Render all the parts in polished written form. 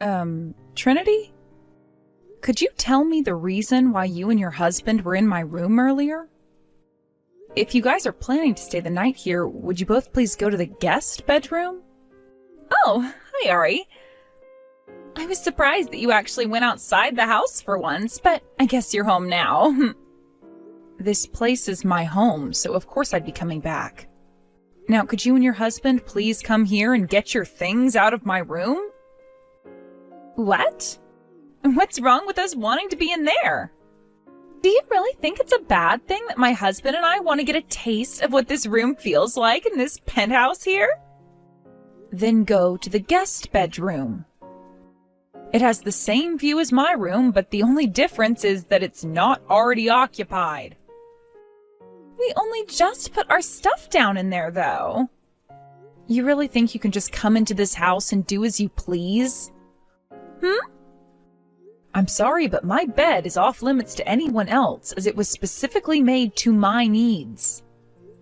Trinity? Could you tell me the reason why you and your husband were in my room earlier? If you guys are planning to stay the night here, would you both please go to the guest bedroom? Oh, hi, Ari. I was surprised that you actually went outside the house for once, but I guess you're home now. This place is my home, so of course I'd be coming back. Now, could you and your husband please come here and get your things out of my room? What? What's wrong with us wanting to be in there? Do you really think it's a bad thing that my husband and I want to get a taste of what this room feels like in this penthouse here? Then go to the guest bedroom. It has the same view as my room, but the only difference is that it's not already occupied. We only just put our stuff down in there, though. You really think you can just come into this house and do as you please? I'm sorry, but my bed is off limits to anyone else, as it was specifically made to my needs.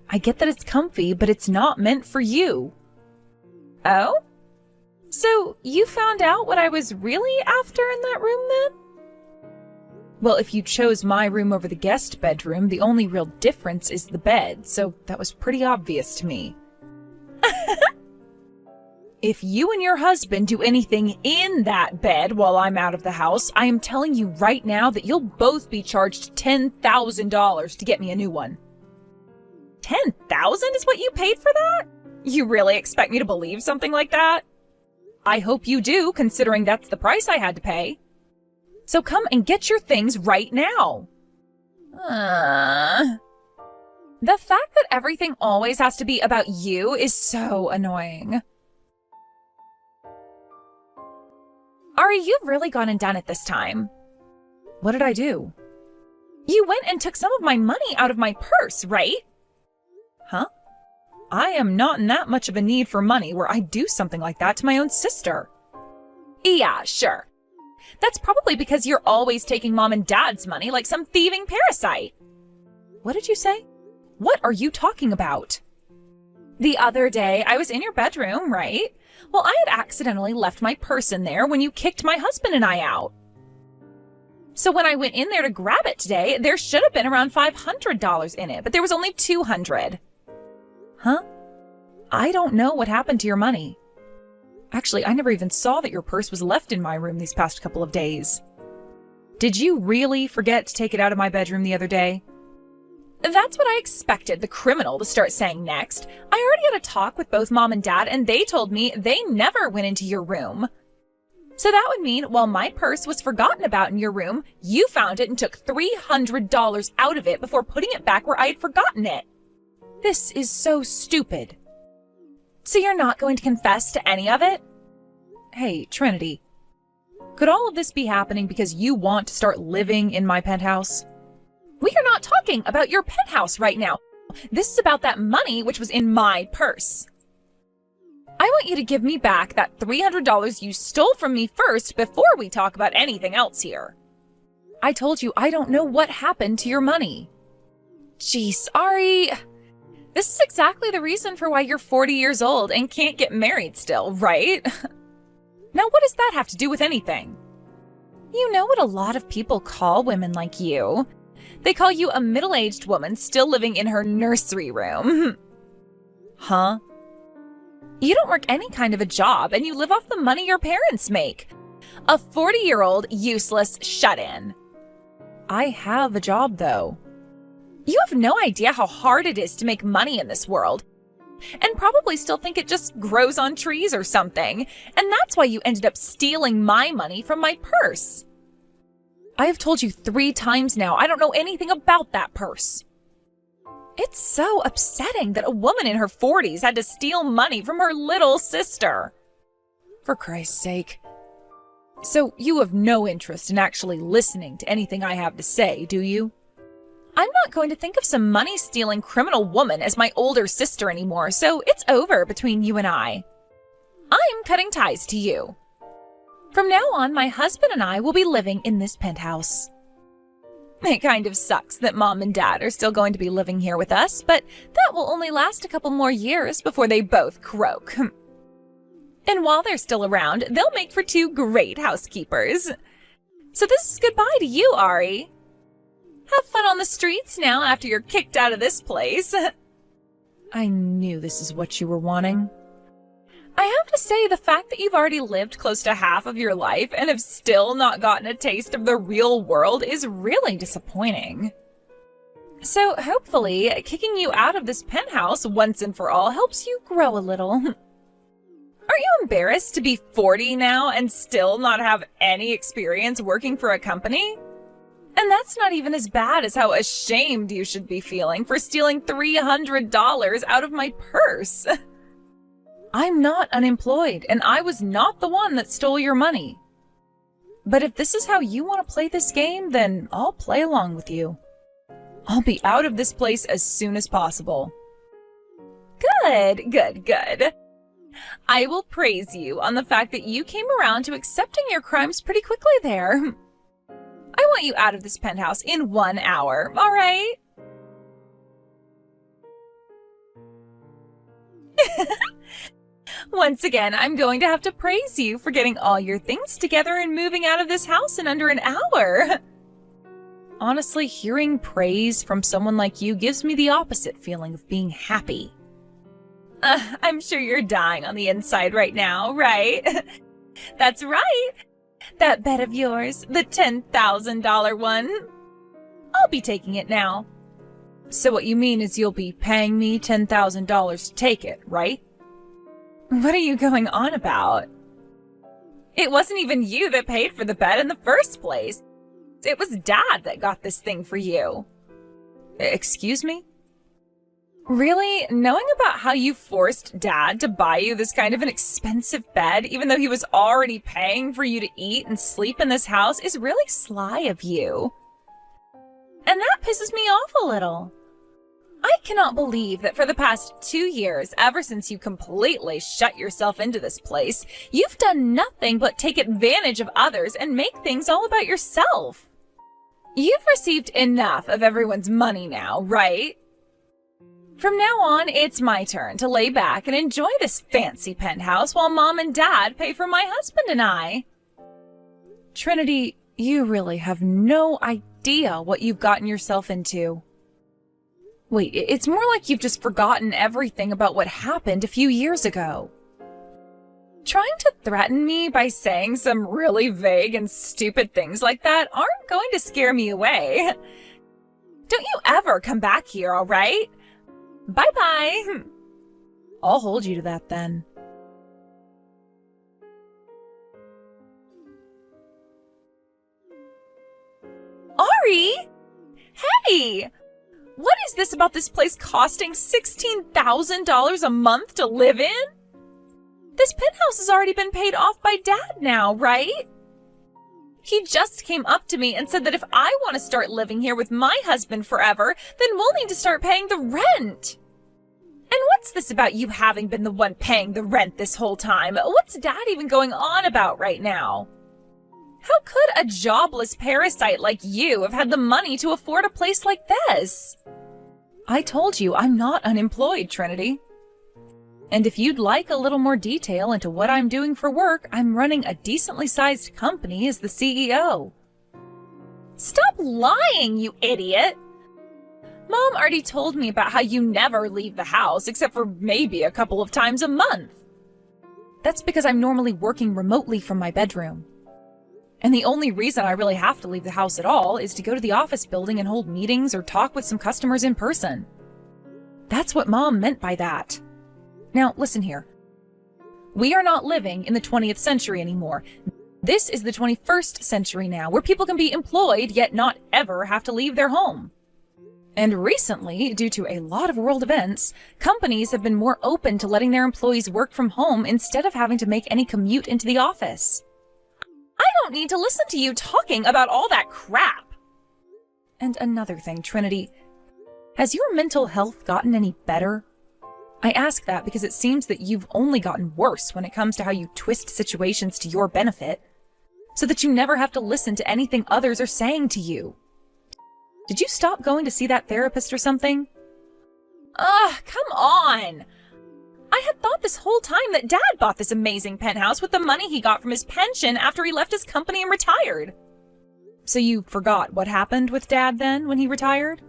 I get that it's comfy, but it's not meant for you. Oh? So, you found out what I was really after in that room, then? Well, if you chose my room over the guest bedroom, the only real difference is the bed, so that was pretty obvious to me. If you and your husband do anything in that bed while I'm out of the house, I am telling you right now that you'll both be charged $10,000 to get me a new one. $10,000 is what you paid for that? You really expect me to believe something like that? I hope you do, considering that's the price I had to pay. So come and get your things right now. The fact that everything always has to be about you is so annoying. Ari, you've really gone and done it this time. What did I do? You went and took some of my money out of my purse, right? Huh? I am not in that much of a need for money where I'd do something like that to my own sister. Yeah, sure. That's probably because you're always taking mom and dad's money like some thieving parasite. What did you say? What are you talking about? The other day, I was in your bedroom, right? Well, I had accidentally left my purse in there when you kicked my husband and I out. So when I went in there to grab it today, there should have been around $500 in it, but there was only $200. Huh? I don't know what happened to your money. Actually, I never even saw that your purse was left in my room these past couple of days. Did you really forget to take it out of my bedroom the other day? That's what I expected the criminal to start saying next. I already had a talk with both mom and dad, and they told me they never went into your room. So that would mean while my purse was forgotten about in your room, you found it and took $300 out of it before putting it back where I had forgotten it. This is so stupid. So you're not going to confess to any of it? Hey, Trinity, could all of this be happening because you want to start living in my penthouse? We are not talking about your penthouse right now. This is about that money which was in my purse. I want you to give me back that $300 you stole from me first before we talk about anything else here. I told you I don't know what happened to your money. Jeez, Ari. This is exactly the reason for why you're 40 years old and can't get married still, right? Now, what does that have to do with anything? You know what a lot of people call women like you. They call you a middle-aged woman still living in her nursery room. Huh? You don't work any kind of a job, and you live off the money your parents make. A 40-year-old, useless shut-in. I have a job, though. You have no idea how hard it is to make money in this world, and probably still think it just grows on trees or something, and that's why you ended up stealing my money from my purse. I have told you 3 times now, I don't know anything about that purse. It's so upsetting that a woman in her 40s had to steal money from her little sister. For Christ's sake. So you have no interest in actually listening to anything I have to say, do you? I'm not going to think of some money-stealing criminal woman as my older sister anymore, so it's over between you and I. I'm cutting ties to you. From now on, my husband and I will be living in this penthouse. It kind of sucks that mom and dad are still going to be living here with us, but that will only last a couple more years before they both croak. And while they're still around, they'll make for two great housekeepers. So this is goodbye to you, Ari. Have fun on the streets now after you're kicked out of this place. I knew this is what you were wanting. I have to say, the fact that you've already lived close to half of your life and have still not gotten a taste of the real world is really disappointing. So hopefully, kicking you out of this penthouse once and for all helps you grow a little. Aren't you embarrassed to be 40 now and still not have any experience working for a company? And that's not even as bad as how ashamed you should be feeling for stealing $300 out of my purse. I'm not unemployed, and I was not the one that stole your money. But if this is how you want to play this game, then I'll play along with you. I'll be out of this place as soon as possible. Good, good, good. I will praise you on the fact that you came around to accepting your crimes pretty quickly there. I want you out of this penthouse in 1 hour, all right? Once again, I'm going to have to praise you for getting all your things together and moving out of this house in under an hour. Honestly, hearing praise from someone like you gives me the opposite feeling of being happy. I'm sure you're dying on the inside right now, right? That's right. That bet of yours, the $10,000 one. I'll be taking it now. So what you mean is you'll be paying me $10,000 to take it, right? What are you going on about? It wasn't even you that paid for the bet in the first place. It was Dad that got this thing for you. Excuse me? Really? Knowing about how you forced Dad to buy you this kind of an expensive bed, even though he was already paying for you to eat and sleep in this house, is really sly of you. And that pisses me off a little. I cannot believe that for the past 2 years, ever since you completely shut yourself into this place, you've done nothing but take advantage of others and make things all about yourself. You've received enough of everyone's money now, right? From now on, it's my turn to lay back and enjoy this fancy penthouse while Mom and Dad pay for my husband and I. Trinity, you really have no idea what you've gotten yourself into. Wait, it's more like you've just forgotten everything about what happened a few years ago. Trying to threaten me by saying some really vague and stupid things like that aren't going to scare me away. Don't you ever come back here, all right? Bye-bye. I'll hold you to that then. Ari! Hey! What is this about this place costing $16,000 a month to live in? This penthouse has already been paid off by Dad now, right? He just came up to me and said that if I want to start living here with my husband forever, then we'll need to start paying the rent. And what's this about you having been the one paying the rent this whole time? What's Dad even going on about right now? How could a jobless parasite like you have had the money to afford a place like this? I told you I'm not unemployed, Trinity. And if you'd like a little more detail into what I'm doing for work, I'm running a decently sized company as the CEO. Stop lying, you idiot! Mom already told me about how you never leave the house except for maybe a couple of times a month. That's because I'm normally working remotely from my bedroom. And the only reason I really have to leave the house at all is to go to the office building and hold meetings or talk with some customers in person. That's what Mom meant by that. Now, listen here. We are not living in the 20th century anymore. This is the 21st century now, where people can be employed yet not ever have to leave their home. And recently, due to a lot of world events, companies have been more open to letting their employees work from home instead of having to make any commute into the office. I don't need to listen to you talking about all that crap. And another thing, Trinity, has your mental health gotten any better? I ask that because it seems that you've only gotten worse when it comes to how you twist situations to your benefit, so that you never have to listen to anything others are saying to you. Did you stop going to see that therapist or something? Ugh, come on! I had thought this whole time that Dad bought this amazing penthouse with the money he got from his pension after he left his company and retired. So you forgot what happened with Dad then when he retired?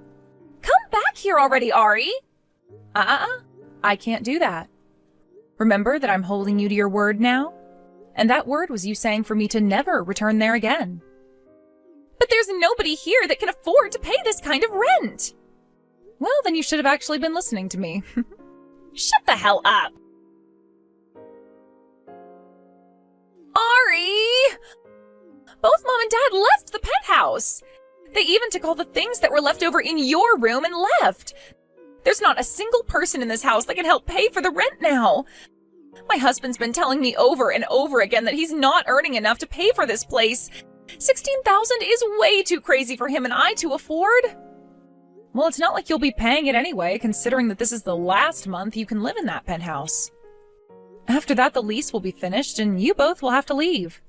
Come back here already, Ari! I can't do that. Remember that I'm holding you to your word now? And that word was you saying for me to never return there again. But there's nobody here that can afford to pay this kind of rent! Well, then you should have actually been listening to me. Shut the hell up! Ari! Both Mom and Dad left the penthouse! They even took all the things that were left over in your room and left! There's not a single person in this house that can help pay for the rent now! My husband's been telling me over and over again that he's not earning enough to pay for this place. $16,000 is way too crazy for him and I to afford. Well, it's not like you'll be paying it anyway, considering that this is the last month you can live in that penthouse. After that, the lease will be finished and you both will have to leave.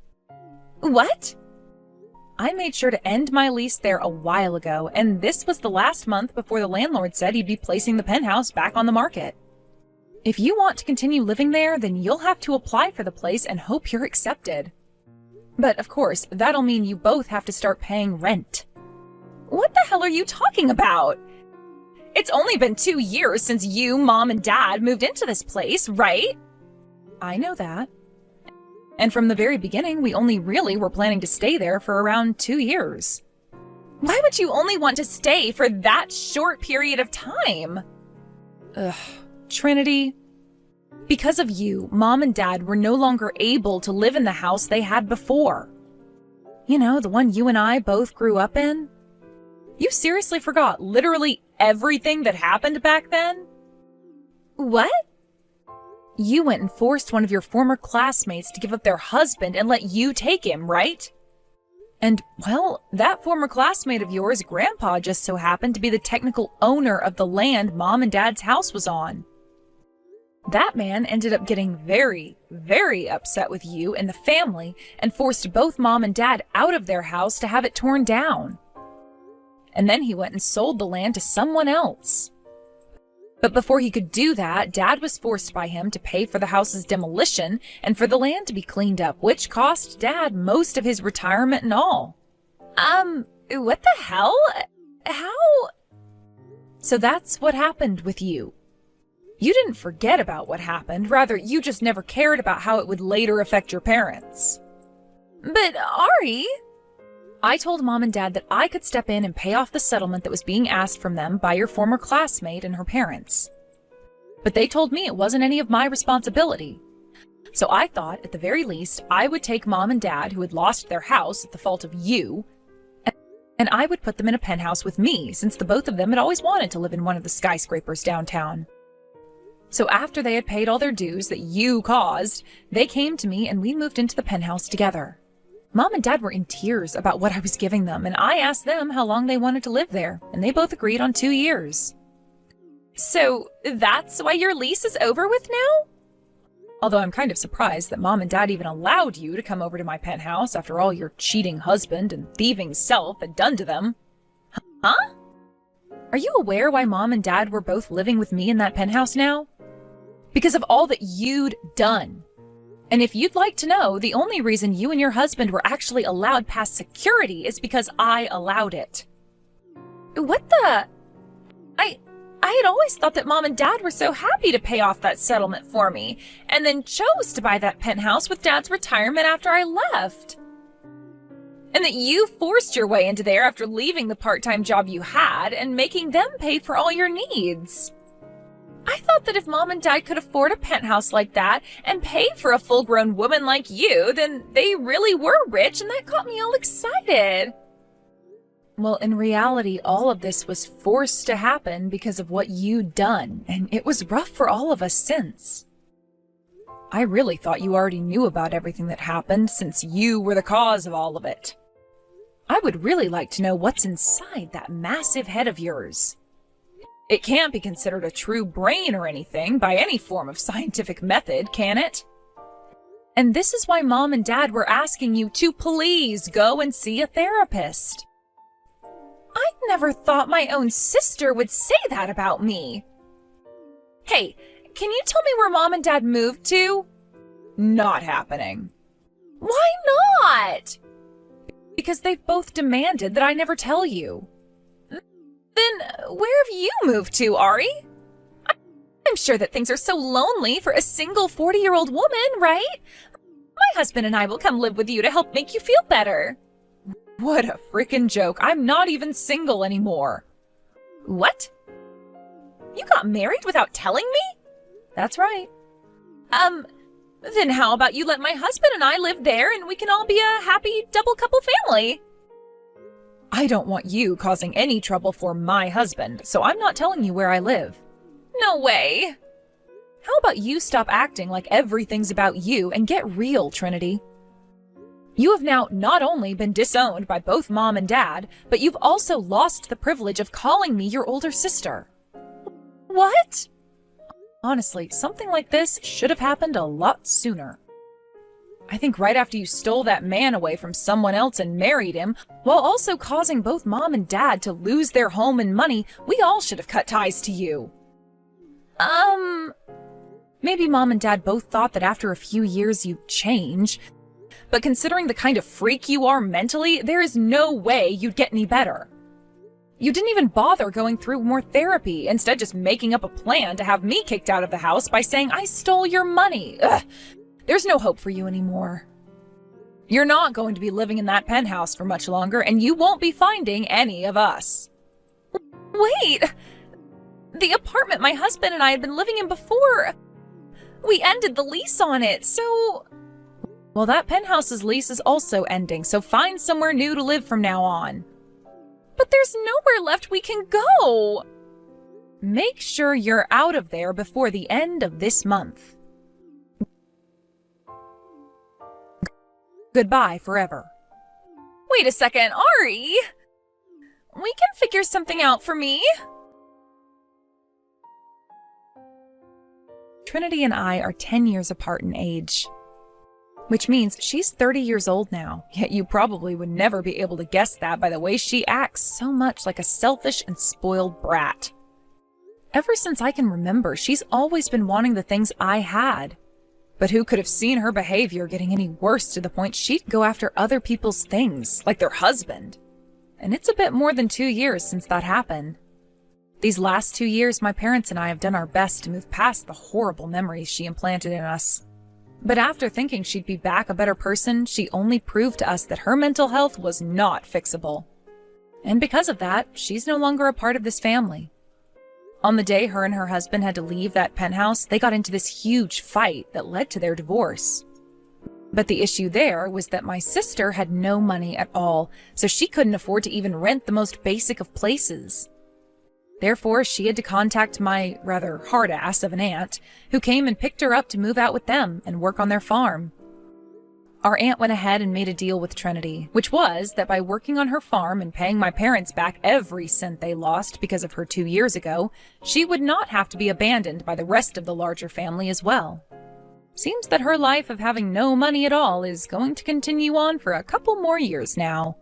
What? I made sure to end my lease there a while ago, and this was the last month before the landlord said he'd be placing the penthouse back on the market. If you want to continue living there, then you'll have to apply for the place and hope you're accepted. But of course, that'll mean you both have to start paying rent. What the hell are you talking about? It's only been 2 years since you, Mom, and Dad moved into this place, right? I know that. And from the very beginning, we only really were planning to stay there for around 2 years. Why would you only want to stay for that short period of time? Ugh, Trinity. Because of you, Mom and Dad were no longer able to live in the house they had before. You know, the one you and I both grew up in? You seriously forgot literally everything that happened back then? What? You went and forced one of your former classmates to give up their husband and let you take him, right? And, well, that former classmate of yours, Grandpa, just so happened to be the technical owner of the land Mom and Dad's house was on. That man ended up getting very, very upset with you and the family and forced both Mom and Dad out of their house to have it torn down. And then he went and sold the land to someone else. But before he could do that, Dad was forced by him to pay for the house's demolition and for the land to be cleaned up, which cost Dad most of his retirement and all. What the hell? How? So that's what happened with you. You didn't forget about what happened, rather you just never cared about how it would later affect your parents. But Ari... I told Mom and Dad that I could step in and pay off the settlement that was being asked from them by your former classmate and her parents. But they told me it wasn't any of my responsibility. So I thought, at the very least, I would take Mom and Dad, who had lost their house at the fault of you, and I would put them in a penthouse with me, since the both of them had always wanted to live in one of the skyscrapers downtown. So after they had paid all their dues that you caused, they came to me and we moved into the penthouse together. Mom and Dad were in tears about what I was giving them, and I asked them how long they wanted to live there, and they both agreed on 2 years. So that's why your lease is over with now? Although I'm kind of surprised that Mom and Dad even allowed you to come over to my penthouse after all your cheating husband and thieving self had done to them. Huh? Are you aware why Mom and Dad were both living with me in that penthouse now? Because of all that you'd done. And if you'd like to know, the only reason you and your husband were actually allowed past security is because I allowed it. What the? I had always thought that Mom and Dad were so happy to pay off that settlement for me, and then chose to buy that penthouse with Dad's retirement after I left. And that you forced your way into there after leaving the part-time job you had and making them pay for all your needs. I thought that if Mom and Dad could afford a penthouse like that and pay for a full-grown woman like you, then they really were rich, and that got me all excited. Well, in reality, all of this was forced to happen because of what you'd done, and it was rough for all of us since. I really thought you already knew about everything that happened, since you were the cause of all of it. I would really like to know what's inside that massive head of yours. It can't be considered a true brain or anything by any form of scientific method, can it? And this is why Mom and Dad were asking you to please go and see a therapist. I never thought my own sister would say that about me. Hey, Can you tell me where Mom and Dad moved to? Not happening. Why not? Because they've both demanded that I never tell you. Then where have you moved to, Ari? I'm sure that things are so lonely for a single 40-year-old woman, right? My husband and I will come live with you to help make you feel better. What a freaking joke. I'm not even single anymore. What? You got married without telling me? That's right. Then how about you let my husband and I live there and we can all be a happy double couple family? I don't want you causing any trouble for my husband, so I'm not telling you where I live. No way. How about you stop acting like everything's about you and get real, Trinity? You have now not only been disowned by both Mom and Dad, but you've also lost the privilege of calling me your older sister. What? Honestly, something like this should have happened a lot sooner. I think right after you stole that man away from someone else and married him, while also causing both Mom and Dad to lose their home and money, we all should have cut ties to you. Maybe Mom and Dad both thought that after a few years you'd change, but considering the kind of freak you are mentally, there is no way you'd get any better. You didn't even bother going through more therapy, instead just making up a plan to have me kicked out of the house by saying I stole your money. Ugh. There's no hope for you anymore. You're not going to be living in that penthouse for much longer, and you won't be finding any of us. Wait! The apartment my husband and I had been living in before, we ended the lease on it, so... Well, that penthouse's lease is also ending, so find somewhere new to live from now on. But there's nowhere left we can go! Make sure you're out of there before the end of this month. Goodbye forever. Wait a second, Ari! We can figure something out for me. Trinity and I are 10 years apart in age, which means she's 30 years old now, yet you probably would never be able to guess that by the way she acts so much like a selfish and spoiled brat. Ever since I can remember, she's always been wanting the things I had. But who could have seen her behavior getting any worse to the point she'd go after other people's things, like their husband? And it's a bit more than 2 years since that happened. These last 2 years, my parents and I have done our best to move past the horrible memories she implanted in us. But after thinking she'd be back a better person, she only proved to us that her mental health was not fixable. And because of that, she's no longer a part of this family. On the day her and her husband had to leave that penthouse, they got into this huge fight that led to their divorce. But the issue there was that my sister had no money at all, so she couldn't afford to even rent the most basic of places. Therefore, she had to contact my rather hard ass of an aunt, who came and picked her up to move out with them and work on their farm. Our aunt went ahead and made a deal with Trinity, which was that by working on her farm and paying my parents back every cent they lost because of her 2 years ago, she would not have to be abandoned by the rest of the larger family as well. Seems that her life of having no money at all is going to continue on for a couple more years now.